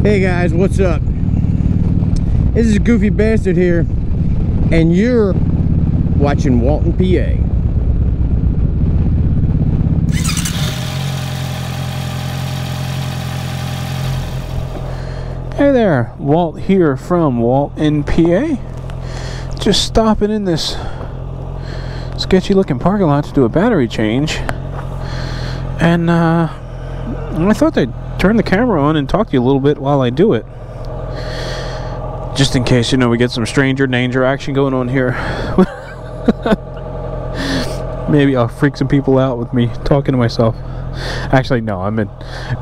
Hey guys, what's up? This is Goofy Bastard here, and you're watching Walton, PA. Hey there, Walt here from Walton, PA. Just stopping in this sketchy looking parking lot to do a battery change. And I thought I'd turn the camera on and talk to you a little bit while I do it. Just in case, we get some stranger danger action going on here. Maybe I'll freak some people out with me talking to myself. Actually, no, I'm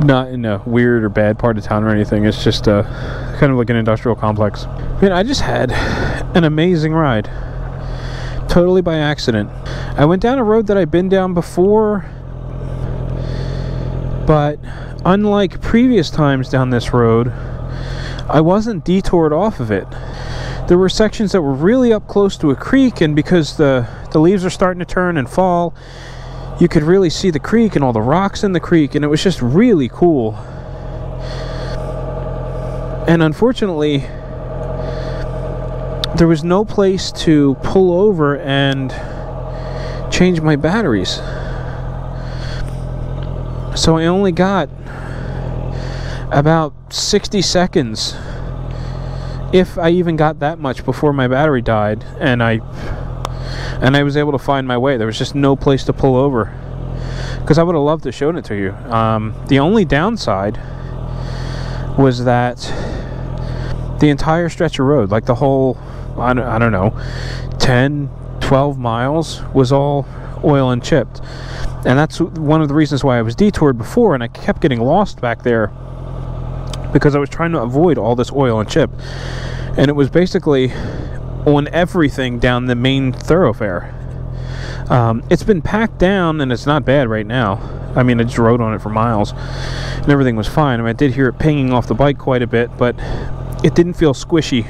not in a weird or bad part of town or anything. It's just kind of like an industrial complex. I just had an amazing ride. Totally by accident. I went down a road that I've been down before, but unlike previous times down this road, I wasn't detoured off of it. There were sections that were really up close to a creek, and because the leaves are starting to turn and fall, you could really see the creek and all the rocks in the creek, and it was just really cool. And unfortunately, there was no place to pull over and change my batteries. So I only got about 60 seconds, if I even got that much, before my battery died, and I was able to find my way. There was just no place to pull over, because I would have loved to show it to you. The only downside was that the entire stretch of road, like the whole, I don't know, 10, 12 miles, was all oil and chipped. And that's one of the reasons why I was detoured before, and I kept getting lost back there, because I was trying to avoid all this oil and chip. And it was basically on everything down the main thoroughfare. It's been packed down, and it's not bad right now. I mean, I just rode on it for miles, and everything was fine. I mean, I did hear it pinging off the bike quite a bit, but it didn't feel squishy.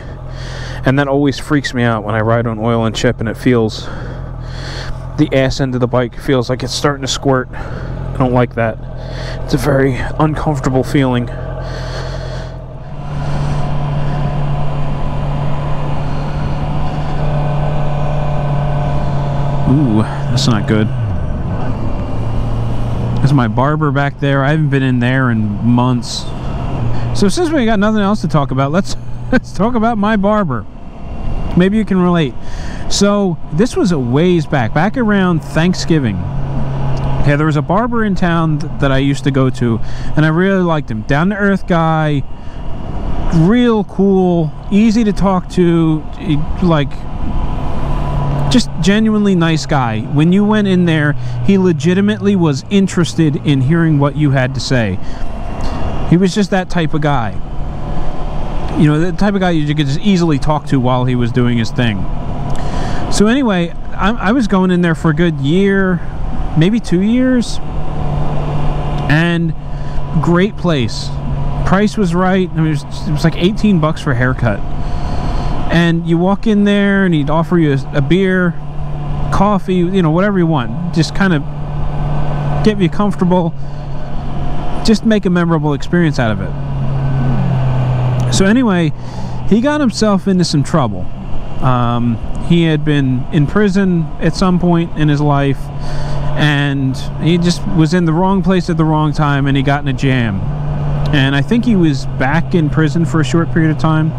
And that always freaks me out when I ride on oil and chip, and it feels, the ass end of the bike feels like it's starting to squirt. I don't like that. It's a very uncomfortable feeling. Ooh, that's not good. There's my barber back there. I haven't been in there in months. So since we got nothing else to talk about, let's talk about my barber. Maybe you can relate. So this was a ways back around Thanksgiving. Okay, there was a barber in town that I used to go to, and I really liked him. Down to earth guy, real cool, easy to talk to, like, just genuinely nice guy. When you went in there, he legitimately was interested in hearing what you had to say. He was just that type of guy. The type of guy you could just easily talk to while he was doing his thing. So anyway, I was going in there for a good year, maybe 2 years, and great place. Price was right. I mean, it was like $18 for a haircut. And you walk in there, and he'd offer you a beer, coffee, whatever you want. Just kind of get you comfortable. Just make a memorable experience out of it. So anyway, he got himself into some trouble. He had been in prison at some point in his life, and he just was in the wrong place at the wrong time, and he got in a jam. And I think he was back in prison for a short period of time.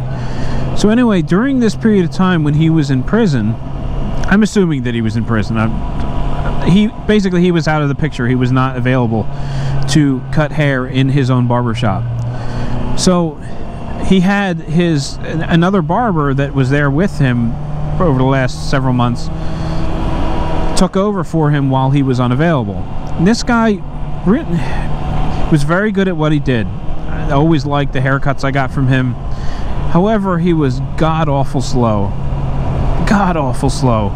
So anyway, during this period of time when he was in prison, I'm assuming that he was in prison. He was out of the picture. He was not available to cut hair in his own barbershop. So he had another barber that was there with him over the last several months, took over for him while he was unavailable. And this guy was very good at what he did. I always liked the haircuts I got from him. However, he was god-awful slow. God-awful slow.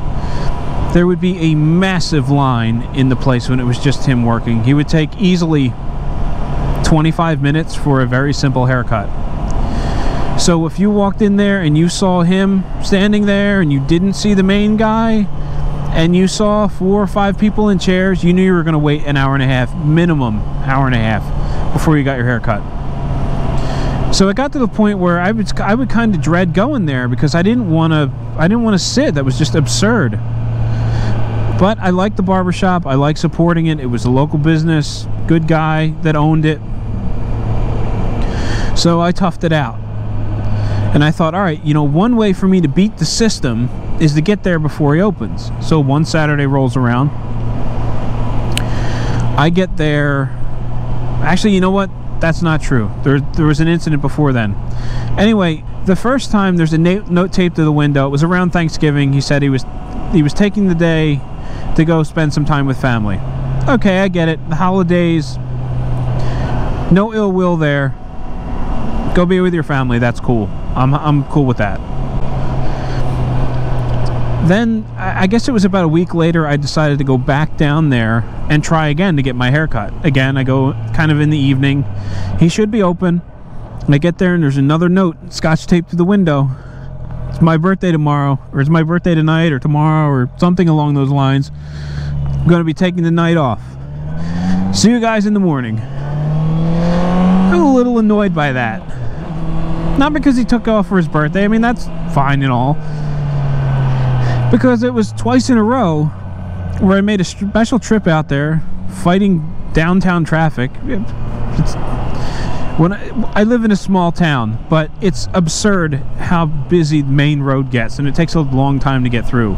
There would be a massive line in the place when it was just him working. He would take easily 25 minutes for a very simple haircut. So if you walked in there and you saw him standing there and you didn't see the main guy, and you saw 4 or 5 people in chairs, you knew you were going to wait an hour and a half, minimum hour and a half, before you got your hair cut. So it got to the point where I would kind of dread going there because I didn't want to sit. That was just absurd. But I liked the barbershop. I liked supporting it. It was a local business, good guy that owned it. So I toughed it out. And I thought, all right, you know, one way for me to beat the system is to get there before he opens. So one Saturday rolls around. I get there. Actually, you know what? That's not true. There was an incident before then. Anyway, the first time there's a note taped to the window. It was around Thanksgiving. He said he was taking the day to go spend some time with family. Okay, I get it. The holidays. No ill will there. Go be with your family. That's cool. I'm cool with that. Then, I guess it was about a week later, I decided to go back down there and try again to get my hair cut. Again, I go kind of in the evening. He should be open. And I get there and there's another note scotch taped to the window. It's my birthday tomorrow, or it's my birthday tonight or tomorrow, or something along those lines. I'm going to be taking the night off. See you guys in the morning. I'm a little annoyed by that. Not because he took off for his birthday. I mean, that's fine and all. Because it was twice in a row where I made a special trip out there fighting downtown traffic. When I live in a small town, but it's absurd how busy the main road gets, and it takes a long time to get through.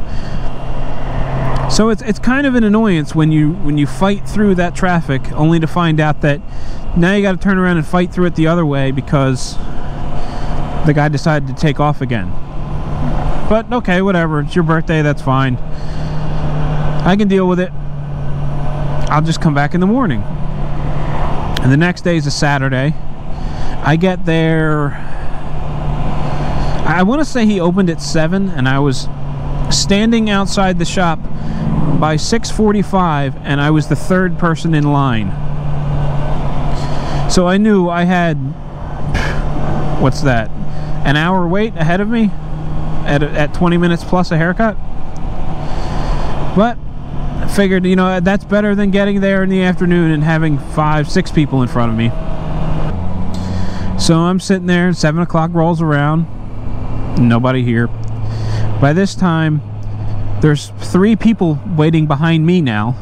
So it's kind of an annoyance when you fight through that traffic only to find out that now you got to turn around and fight through it the other way because the guy decided to take off again. But okay, whatever. It's your birthday. That's fine. I can deal with it. I'll just come back in the morning. And the next day is a Saturday. I get there. I want to say he opened at 7, and I was standing outside the shop by 6:45, and I was the third person in line. So I knew I had, what's that, an hour wait ahead of me at 20 minutes plus a haircut. But I figured, you know, that's better than getting there in the afternoon and having 5-6 people in front of me. So I'm sitting there, and 7 o'clock rolls around. Nobody here. By this time, there's 3 people waiting behind me now.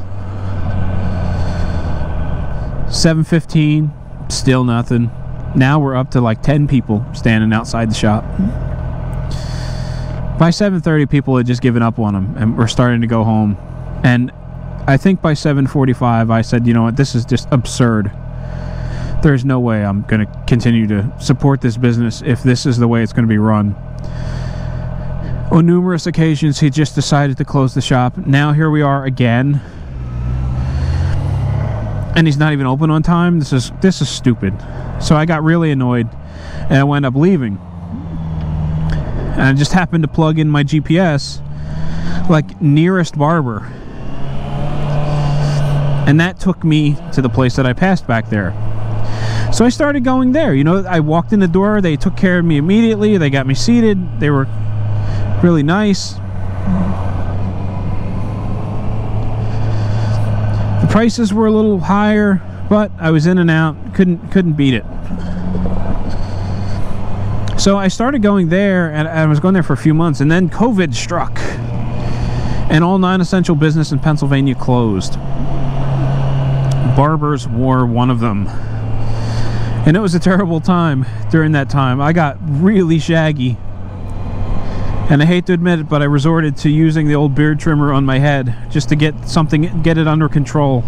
7:15, still nothing. Now we're up to like 10 people standing outside the shop. By 7:30, people had just given up on him and were starting to go home. And I think by 7:45, I said, you know what, this is just absurd. There's no way I'm going to continue to support this business if this is the way it's going to be run. On numerous occasions, he just decided to close the shop. Now here we are again. And he's not even open on time. This is stupid. So I got really annoyed and I wound up leaving. And I just happened to plug in my GPS, like nearest barber. And that took me to the place that I passed back there. So I started going there. You know, I walked in the door, they took care of me immediately, they got me seated, they were really nice. The prices were a little higher, but I was in and out, couldn't beat it. So I started going there, and I was going there for a few months, and then COVID struck, and all non-essential business in Pennsylvania closed. Barbers were one of them, and it was a terrible time during that time. I got really shaggy, and I hate to admit it, but I resorted to using the old beard trimmer on my head just to get it under control.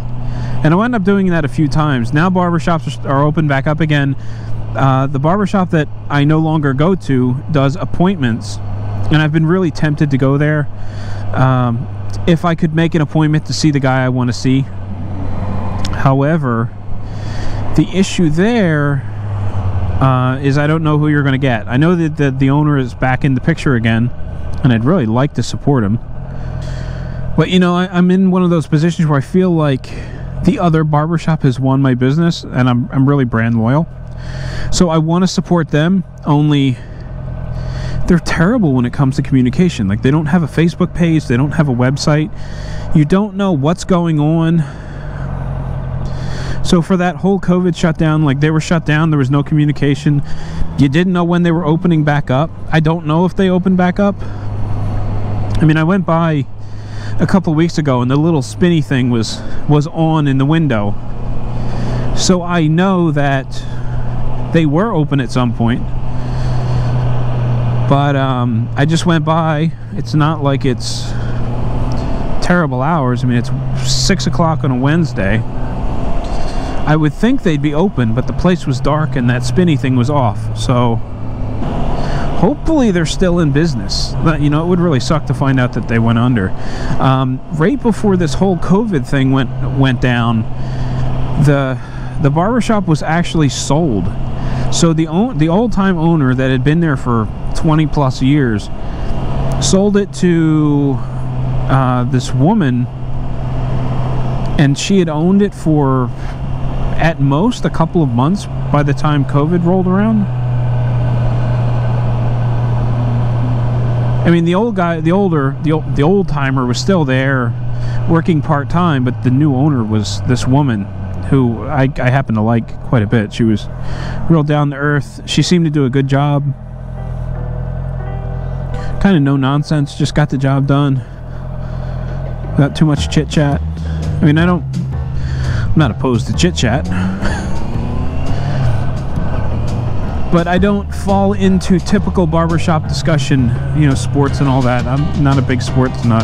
And I wound up doing that a few times. Now barbershops are open back up again. The barbershop that I no longer go to does appointments, and I've been really tempted to go there if I could make an appointment to see the guy I want to see. However, the issue there is I don't know who you're going to get. I know that the owner is back in the picture again, and I'd really like to support him. But, you know, I'm in one of those positions where I feel like the other barbershop has won my business, and I'm really brand loyal. So I want to support them, only they're terrible when it comes to communication. Like, they don't have a Facebook page, they don't have a website. You don't know what's going on. So for that whole COVID shutdown, like, they were shut down, there was no communication. You didn't know when they were opening back up. I don't know if they opened back up. I mean, I went by a couple weeks ago and the little spinny thing was on in the window. So I know that they were open at some point. But I just went by. It's not like it's terrible hours. I mean, it's 6 o'clock on a Wednesday. I would think they'd be open, but the place was dark and that spinny thing was off. So hopefully they're still in business. But, you know, it would really suck to find out that they went under. Right before this whole COVID thing went down, the barbershop was actually sold. So the old-time owner that had been there for 20 plus years sold it to this woman, and she had owned it for at most a couple of months by the time COVID rolled around. I mean, the old guy, the old-timer was still there working part-time, but the new owner was this woman who I happen to like quite a bit. She was real down to earth. She seemed to do a good job. Kind of no nonsense, just got the job done without too much chit chat. I mean, I'm not opposed to chit chat, but I don't fall into typical barbershop discussion, you know, sports and all that. I'm not a big sports nut.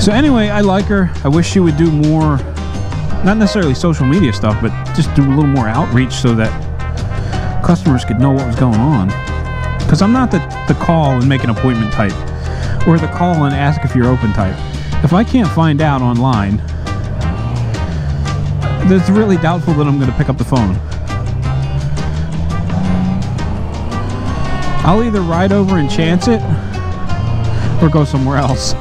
So anyway, I like her. I wish she would do more, not necessarily social media stuff, but just do a little more outreach so that customers could know what was going on. Because I'm not the call and make an appointment type, or the call and ask if you're open type. If I can't find out online, it's really doubtful that I'm going to pick up the phone. I'll either ride over and chance it, or go somewhere else.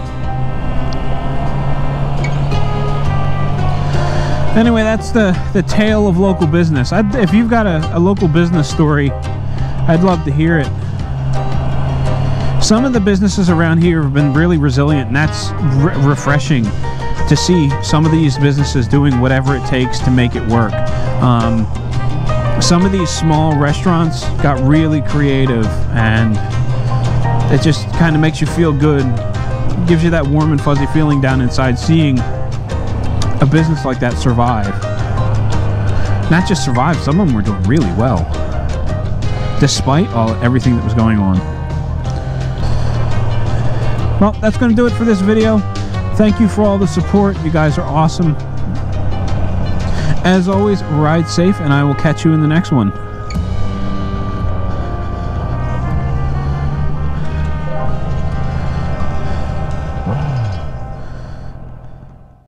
Anyway, that's the tale of local business. If you've got a local business story, I'd love to hear it. Some of the businesses around here have been really resilient, and that's refreshing to see some of these businesses doing whatever it takes to make it work. Some of these small restaurants got really creative, and it just kind of makes you feel good. It gives you that warm and fuzzy feeling down inside seeing a business like that survive. Not just survive, some of them were doing really well despite everything that was going on. Well, that's going to do it for this video. Thank you for all the support. You guys are awesome. As always, ride safe, and I will catch you in the next one.